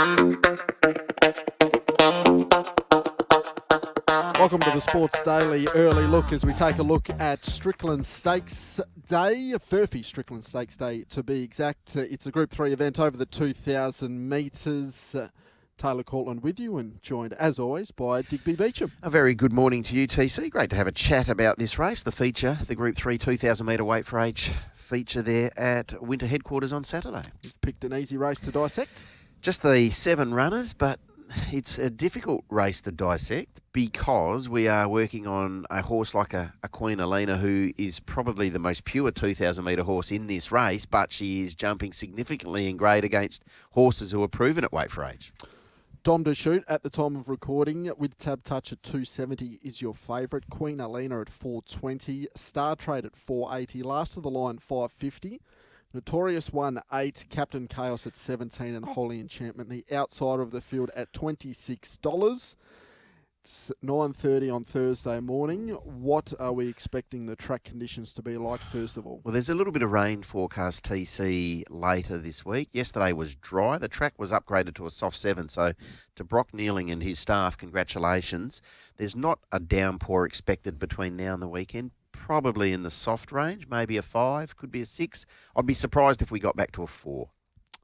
Welcome to the Sports Daily early look as we take a look at Strickland Stakes Day, FURPHY Strickland Stakes Day to be exact. It's a Group 3 event over the 2,000 metres. Taylor COURTLAND with you and joined as always by Digby Beecham. A very good morning to you, TC. Great to have a chat about this race, the feature, the Group 3 2,000 metre weight for age feature there at Winter Headquarters on Saturday. You've picked an easy race to dissect. Just the 7 runners, but it's a difficult race to dissect because we are working on a horse like a Queen ALINA, who is probably the most pure 2,000 metre horse in this race, but she is jumping significantly in grade against horses who are proven at weight for age. Dom to shoot at the time of recording with Tab Touch at 270 is your favourite. Queen ALINA at 420. STARTRADE at 480. Last of the line 550. Notorious 1-8, Captain Chaos at 17 and Holy Enchantment, the outsider of the field at $26. It's 9:30 on Thursday morning. What are we expecting the track conditions to be like, first of all? Well, there's a little bit of rain forecast, TC, later this week. Yesterday was dry. The track was upgraded to a soft 7, so to Brock Nealing and his staff, congratulations. There's not a downpour expected between now and the weekend. Probably in the soft range, maybe a 5, could be a 6. I'd be surprised if we got back to a 4.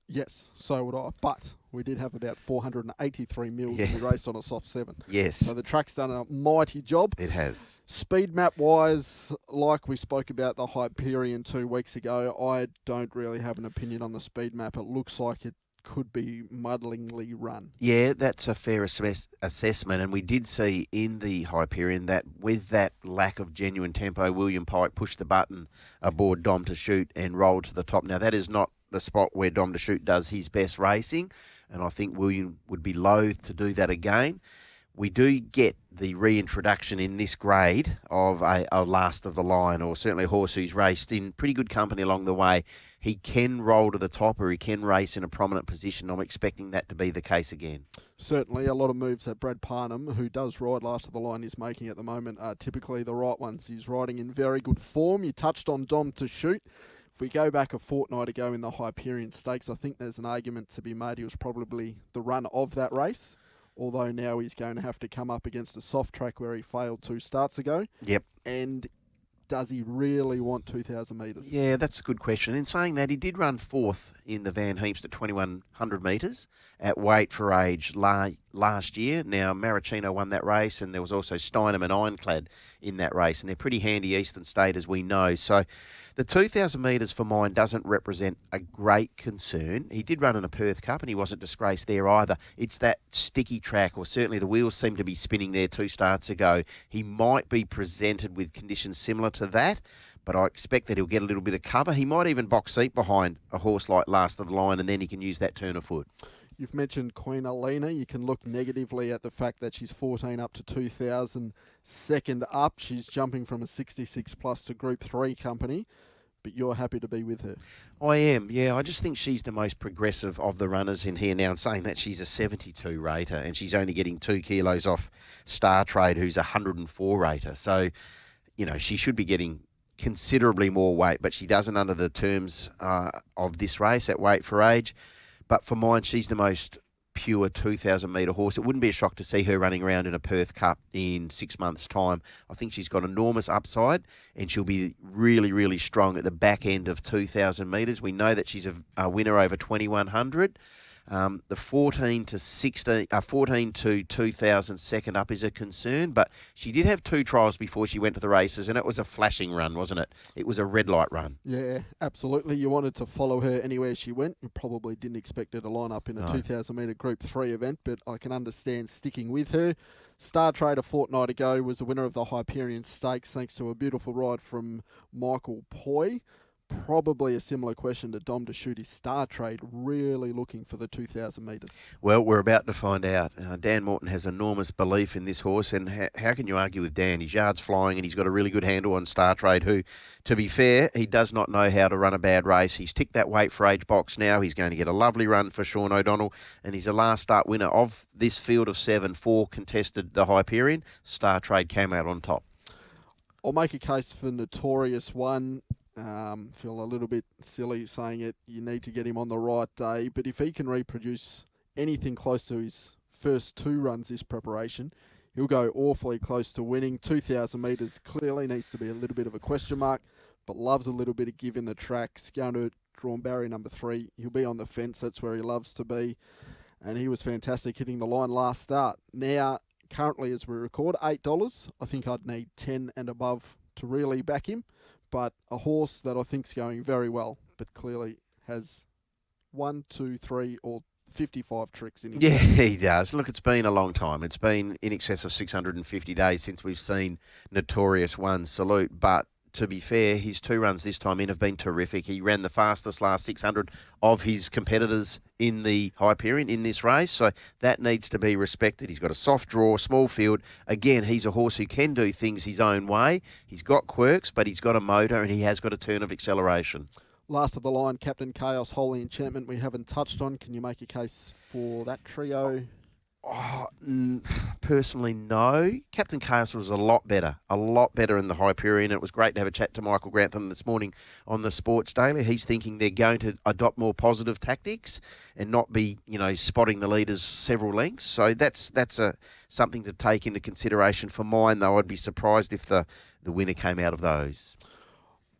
Yes, so would I. But we did have about 483 mils and we raced on a soft 7. Yes. So the track's done a mighty job. It has. Speed map wise, like we spoke about the Hyperion 2 weeks ago, I don't really have an opinion on the speed map. It looks like it could be muddlingly run. Yeah, that's a fair assessment, and we did see in the Hyperion that with that lack of genuine tempo, William Pike pushed the button aboard Dom to Shoot and rolled to the top. Now, that is not the spot where Dom to Shoot does his best racing, and I think William would be loath to do that again. We do get the reintroduction in this grade of a last of the line, or certainly a horse who's raced in pretty good company along the way. He can roll to the top or he can race in a prominent position. I'm expecting that to be the case again. Certainly, a lot of moves that Brad Parnham, who does ride last of the line, is making at the moment are typically the right ones. He's riding in very good form. You touched on Dom to Shoot. If we go back a fortnight ago in the Hyperion Stakes, I think there's an argument to be made he was probably the run of that race. Although now he's going to have to come up against a soft track where he failed 2 starts ago. Yep. And does he really want 2,000 metres? Yeah, that's a good question. In saying that, he did run 4th in the Van Heemst at 2,100 metres at weight for age last year. Now, Maricino won that race, and there was also Steinem and Ironclad in that race, and they're pretty handy Eastern State, as we know. So the 2,000 metres for mine doesn't represent a great concern. He did run in a Perth Cup, and he wasn't disgraced there either. It's that sticky track, or certainly the wheels seem to be spinning there 2 starts ago. He might be presented with conditions similar to that, but I expect that he'll get a little bit of cover. He might even box seat behind a horse like Last of the Line, and then he can use that turn of foot. You've mentioned Queen ALINA. You can look negatively at the fact that she's 14 up to 2,000, second up. She's jumping from a 66 plus to Group 3 company, but you're happy to be with her. I am, yeah. I just think she's the most progressive of the runners in here now, and saying that she's a 72 rater, and she's only getting 2 kilos off STARTRADE, who's a 104 rater. So, you know, she should be getting considerably more weight, but she doesn't under the terms of this race at weight for age. But for mine, she's the most pure 2,000 metre horse. It wouldn't be a shock to see her running around in a Perth Cup in 6 months' time. I think she's got enormous upside, and she'll be really, really strong at the back end of 2,000 metres. We know that she's a winner over 2,100. The 14 to 2,000 second up is a concern, but she did have 2 trials before she went to the races, and it was a flashing run, wasn't it? It was a red light run. Yeah, absolutely. You wanted to follow her anywhere she went. You probably didn't expect her to line up in a 2,000 metre Group 3 event, but I can understand sticking with her. STARTRADE a fortnight ago was the winner of the Hyperion Stakes thanks to a beautiful ride from Michael Poy. Probably a similar question to Dom to Shoot. Is STARTRADE really looking for the 2,000 metres? Well, we're about to find out. Dan Morton has enormous belief in this horse, and how can you argue with Dan? His yard's flying, and he's got a really good handle on STARTRADE, who, to be fair, he does not know how to run a bad race. He's ticked that weight for age box now. He's going to get a lovely run for Sean O'Donnell, and he's a last start winner of this field of 7. 4 contested the Hyperion. STARTRADE came out on top. I'll make a case for Notorious 1. Feel a little bit silly saying it. You need to get him on the right day, but if he can reproduce anything close to his first 2 runs this preparation, he'll go awfully close to winning. 2,000 metres clearly needs to be a little bit of a question mark, but loves a little bit of give in the tracks. Going to drawn barrier number 3. He'll be on the fence. That's where he loves to be. And he was fantastic hitting the line last start. Now, currently as we record, $8. I think I'd need 10 and above to really back him. But a horse that I think's going very well, but clearly has 1, 2, 3 or 55 tricks in him. Yeah, he does. Look, it's been a long time. It's been in excess of 650 days since we've seen Notorious One salute. But to be fair, his 2 runs this time in have been terrific. He ran the fastest last 600 of his competitors in the Hyperion in this race, so that needs to be respected. He's got a soft draw, small field. Again, he's a horse who can do things his own way. He's got quirks, but he's got a motor and he has got a turn of acceleration. Last of the line, Captain Chaos, Holy Enchantment, we haven't touched on. Can you make a case for that trio? Personally, no. Captain Chaos was a lot better in the Hyperion. It was great to have a chat to Michael Grantham this morning on the Sports Daily. He's thinking they're going to adopt more positive tactics and not be, spotting the leaders several lengths. So that's something to take into consideration. For mine, though, I'd be surprised if the winner came out of those.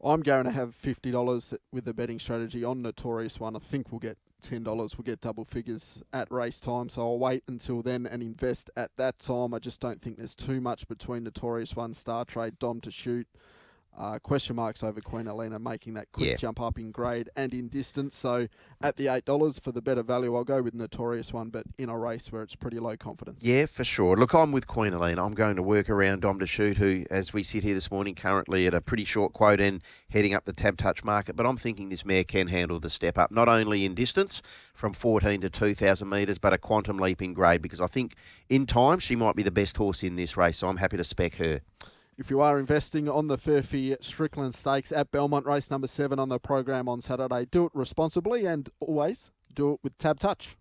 I'm going to have $50 with the betting strategy on Notorious One. I think we'll get $10. We'll get double figures at race time, so I'll wait until then and invest at that time. I just don't think there's too much between Notorious One, STARTRADE, Dom to Shoot. Question marks over Queen Alina, making that quick jump up in grade and in distance. So at the $8 for the better value, I'll go with Notorious One, but in a race where it's pretty low confidence. Yeah, for sure. Look, I'm with Queen Alina. I'm going to work around Dom to Shoot, who, as we sit here this morning, currently at a pretty short quote and heading up the Tab Touch market. But I'm thinking this mare can handle the step up, not only in distance from 14 to 2,000 metres, but a quantum leap in grade, because I think in time she might be the best horse in this race. So I'm happy to spec her. If you are investing on the FURPHY Strickland Stakes at Belmont, race number 7 on the program on Saturday, do it responsibly and always do it with Tab Touch.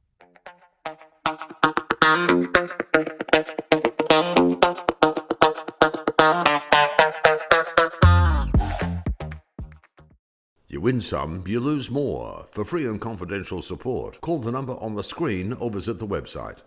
You win some, you lose more. For free and confidential support, call the number on the screen or visit the website.